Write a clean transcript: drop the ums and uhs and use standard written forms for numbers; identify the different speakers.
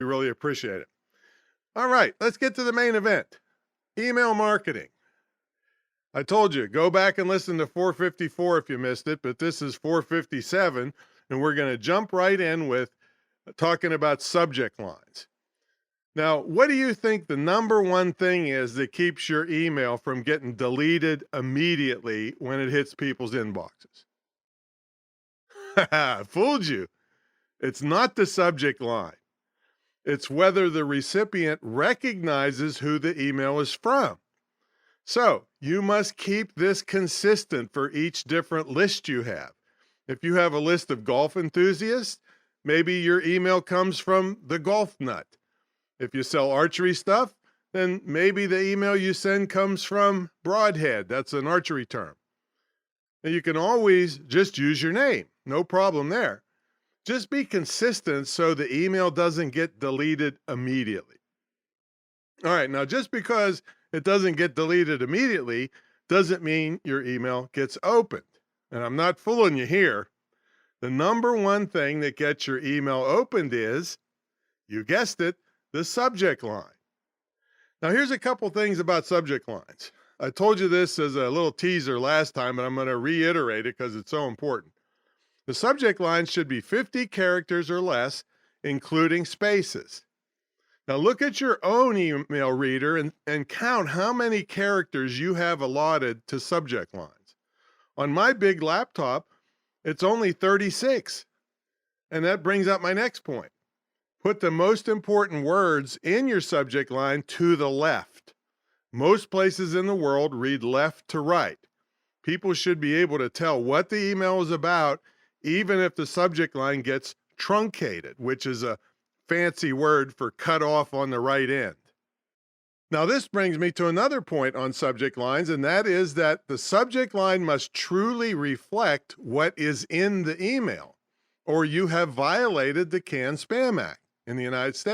Speaker 1: We really appreciate it. All right, let's get to the main event. Email marketing. I told you, go back and listen to 454 if you missed it, but this is 457, and we're going to jump right in with talking about subject lines. Now, what do you think the number one thing is that keeps your email from getting deleted immediately when it hits people's inboxes? Fooled you. It's not the subject line. It's whether the recipient recognizes who the email is from. So you must keep this consistent for each different list you have. If you have a list of golf enthusiasts, maybe your email comes from the golf nut. If you sell archery stuff, then maybe the email you send comes from Broadhead. That's an archery term. And you can always just use your name. No problem there. Just be consistent so the email doesn't get deleted immediately. All right, now just because it doesn't get deleted immediately doesn't mean your email gets opened. And I'm not fooling you here. The number one thing that gets your email opened is, you guessed it, the subject line. Now, here's a couple things about subject lines. I told you this as a little teaser last time, but I'm going to reiterate it because it's so important. The subject line should be 50 characters or less, including spaces. Now, look at your own email reader and count how many characters you have allotted to subject lines. On my big laptop, it's only 36. And that brings up my next point. Put the most important words in your subject line to the left. Most places in the world read left to right. People should be able to tell what the email is about, even if the subject line gets truncated, which is a fancy word for cut off on the right end. Now, this brings me to another point on subject lines, and that is that the subject line must truly reflect what is in the email, or you have violated the Can Spam Act in the United States.